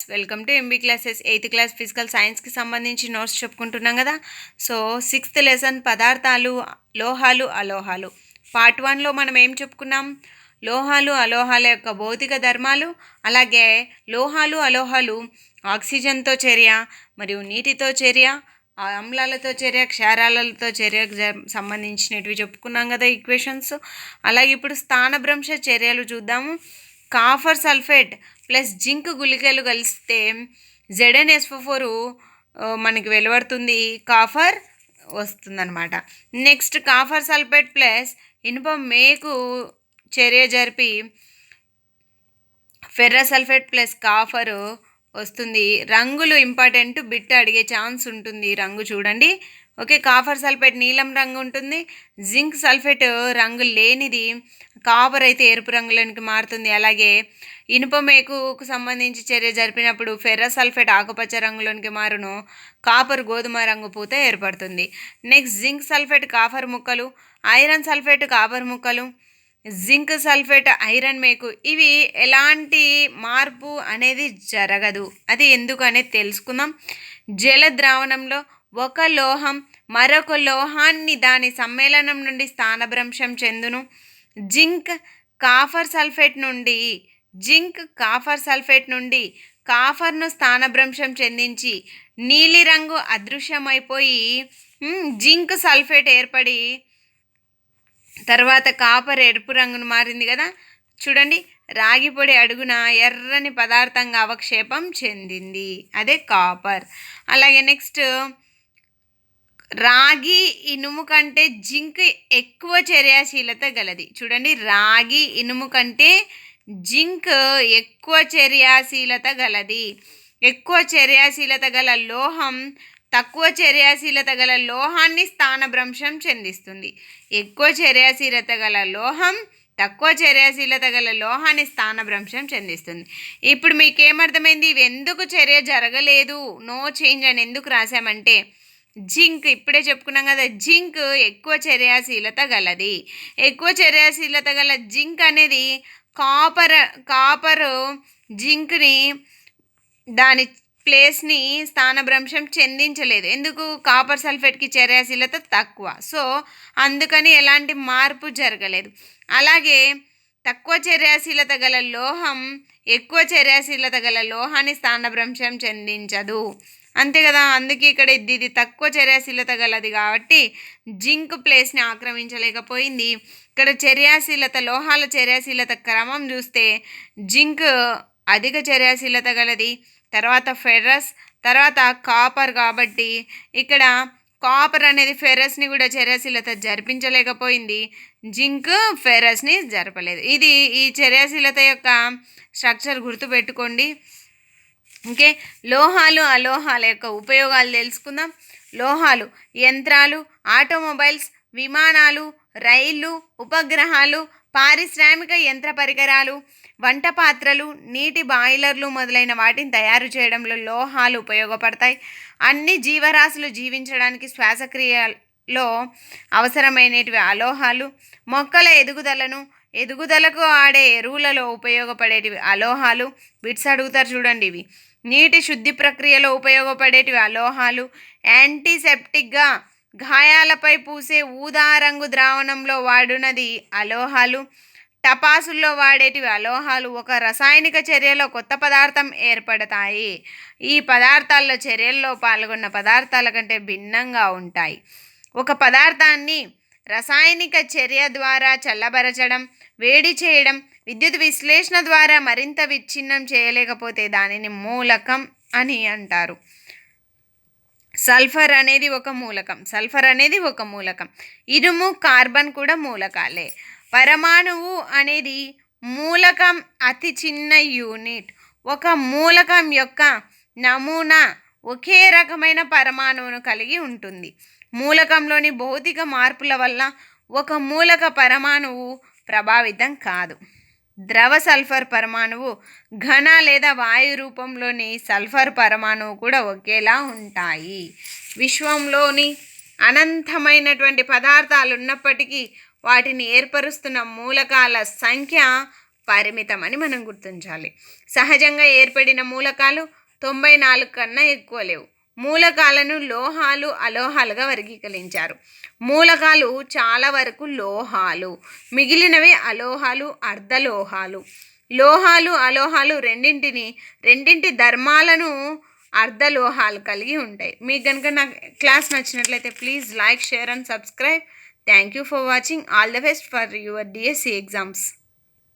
Welcome to MB classes. 8th class physical సైన్స్కి సంబంధించి notes చెప్పుకుంటున్నాం కదా. సో 6th లెసన్ పదార్థాలు, లోహాలు, అలోహాలు. పార్ట్ 1లో మనం ఏం చెప్పుకున్నాం? లోహాలు, అలోహాల యొక్క భౌతిక ధర్మాలు, అలాగే లోహాలు, అలోహాలు ఆక్సిజన్తో చర్య మరియు నీటితో చర్య, ఆమ్లాలతో చర్య, క్షారాలతో చర్యకు సంబంధించినవి చెప్పుకున్నాం కదా ఈక్వేషన్స్. అలాగే ఇప్పుడు స్థానభ్రంశ చర్యలు చూద్దాము. కాఫర్ సల్ఫేట్ ప్లస్ జింక్ గుళికలు కలిస్తే ZnSO4 మనకి వెలువడుతుంది, కాఫర్ వస్తుందన్నమాట. నెక్స్ట్ కాఫర్ సల్ఫేట్ ప్లస్ ఇనుప మేకు చర్య జరిపి ఫెర్రస్ సల్ఫేట్ ప్లస్ కాఫర్ వస్తుంది. రంగులు ఇంపార్టెంట్, బిట్ అడిగే ఛాన్స్ ఉంటుంది. రంగు చూడండి. ఓకే, కాఫర్ సల్ఫేట్ నీలం రంగు ఉంటుంది, జింక్ సల్ఫేట్ రంగు లేనిది, కాపర్ అయితే ఎరుపు రంగులోనికి మారుతుంది. అలాగే ఇనుప మేకుకు సంబంధించి చర్య జరిపినప్పుడు ఫెర్రస్ సల్ఫేట్ ఆకుపచ్చ రంగులోనికి మారును, కాపర్ గోధుమ రంగు పూత ఏర్పడుతుంది. నెక్స్ట్ జింక్ సల్ఫేట్ కాఫర్ ముక్కలు, ఐరన్ సల్ఫేట్ కాపర్ ముక్కలు, జింక్ సల్ఫేట్ ఐరన్ మేకు, ఇవి ఎలాంటి మార్పు అనేది జరగదు. అది ఎందుకు అనేది తెలుసుకుందాం. జల ద్రావణంలో ఒక లోహం మరొక లోహాన్ని దాని సమ్మేళనం నుండి స్థానభ్రంశం చెందును. జింక్ కాఫర్ సల్ఫేట్ నుండి కాఫర్ను స్థానభ్రంశం చెందించి నీలిరంగు అదృశ్యమైపోయి జింక్ సల్ఫేట్ ఏర్పడి తర్వాత కాపర్ ఎరుపు రంగును మారింది కదా. చూడండి, రాగి పొడి అడుగున ఎర్రని పదార్థంగా అవక్షేపం చెందింది, అదే కాపర్. అలాగే నెక్స్ట్ రాగి ఇనుము కంటే జింక్ ఎక్కువ చర్యాశీలత గలది. చూడండి, రాగి ఇనుము కంటే జింక్ ఎక్కువ చర్యాశీలత గలది. ఎక్కువ చర్యాశీలత గల లోహం తక్కువ చర్యాశీలత గల లోహాన్ని స్థానభ్రంశం చెందిస్తుంది. ఎక్కువ చర్యాశీలత గల లోహం తక్కువ చర్యాశీలత గల లోహాన్ని స్థానభ్రంశం చెందిస్తుంది. ఇప్పుడు మీకేమర్థమైంది? ఇవి ఎందుకు చర్య జరగలేదు, నో చేంజ్ అని ఎందుకు రాసామంటే, జింక్ ఇప్పుడే చెప్పుకున్నాం కదా, జింక్ ఎక్కువ చర్యాశీలత గలది. ఎక్కువ చర్యాశీలత గల జింక్ అనేది కాపర్ జింక్ని దాని ప్లేస్ని స్థానభ్రంశం చెందించలేదు. ఎందుకు? కాపర్ సల్ఫేట్కి చర్యాశీలత తక్కువ, సో అందుకని ఎలాంటి మార్పు జరగలేదు. అలాగే తక్కువ చర్యాశీలత గల లోహం ఎక్కువ చర్యాశీలత గల లోహాన్ని స్థానభ్రంశం చెందించదు, అంతే కదా. అందుకే ఇక్కడ ఇది తక్కువ చర్యాశీలత గలది కాబట్టి జింక్ ప్లేస్ని ఆక్రమించలేకపోయింది. ఇక్కడ చర్యాశీలత, లోహాల చర్యాశీలత క్రమం చూస్తే జింక్ అధిక చర్యాశీలత గలది, తర్వాత ఫెర్రస్, తర్వాత కాపర్. కాబట్టి ఇక్కడ కాపర్ అనేది ఫెర్రస్ని కూడా చర్యాశీలత జరిపించలేకపోయింది, జింక్ ఫెర్రస్ని జరపలేదు. ఇది ఈ చర్యాశీలత యొక్క స్ట్రక్చర్ గుర్తుపెట్టుకోండి. ఓకే, లోహాలు, అలోహాల యొక్క ఉపయోగాలు తెలుసుకుందాం. లోహాలు యంత్రాలు, ఆటోమొబైల్స్, విమానాలు, రైళ్ళు, ఉపగ్రహాలు, పారిశ్రామిక యంత్ర పరికరాలు, వంట పాత్రలు, నీటి బాయిలర్లు మొదలైన వాటిని తయారు చేయడంలో లోహాలు ఉపయోగపడతాయి. అన్ని జీవరాశులు జీవించడానికి శ్వాసక్రియలో అవసరమైనటివి అలోహాలు. మొక్కల ఎదుగుదలకు ఆడే ఎరువులలో ఉపయోగపడేటివి అలోహాలు. బిట్స్ అడుగుతారు చూడండి ఇవి. నీటి శుద్ధి ప్రక్రియలో ఉపయోగపడేటివి అలోహాలు. యాంటీసెప్టిక్గా గాయాలపై పూసే ఊదా రంగు ద్రావణంలో వాడునది అలోహాలు. టపాసుల్లో వాడేటివి అలోహాలు. ఒక రసాయనిక చర్యలో కొత్త పదార్థం ఏర్పడతాయి. ఈ పదార్థాల్లో చర్యల్లో పాల్గొన్న పదార్థాల కంటే భిన్నంగా ఉంటాయి. ఒక పదార్థాన్ని రసాయనిక చర్య ద్వారా చల్లబరచడం, వేడి చేయడం, విద్యుత్ విశ్లేషణ ద్వారా మరింత విచ్ఛిన్నం చేయలేకపోతే దానిని మూలకం అని అంటారు. సల్ఫర్ అనేది ఒక మూలకం. ఇనుము, కార్బన్ కూడా మూలకాలే. పరమాణువు అనేది మూలకం అతి చిన్న యూనిట్. ఒక మూలకం యొక్క నమూనా ఒకే రకమైన పరమాణువును కలిగి ఉంటుంది. మూలకంలోని భౌతిక మార్పుల వల్ల ఒక మూలక పరమాణువు ప్రభావితం కాదు. ద్రవ సల్ఫర్ పరమాణువు, ఘన లేదా వాయు రూపంలోని సల్ఫర్ పరమాణువు కూడా ఒకేలా ఉంటాయి. విశ్వంలోని అనంతమైనటువంటి పదార్థాలు ఉన్నప్పటికీ వాటిని ఏర్పరుస్తున్న మూలకాల సంఖ్య పరిమితం అని మనం గుర్తించాలి. సహజంగా ఏర్పడిన మూలకాలు 94 కన్నా ఎక్కువ లేవు. మూలకాలను లోహాలు అలోహాలుగా వర్గీకరించారు. మూలకాలు చాలా వరకు లోహాలు, మిగిలినవి అలోహాలు అర్ధలోహాలు. లోహాలు అలోహాలు రెండింటి ధర్మాలను అర్ధలోహాలు కలిగి ఉంటాయి. మీకు కనుక నా క్లాస్ నచ్చినట్లయితే please like, share and subscribe. Thank you for watching. All the best for your DSC exams.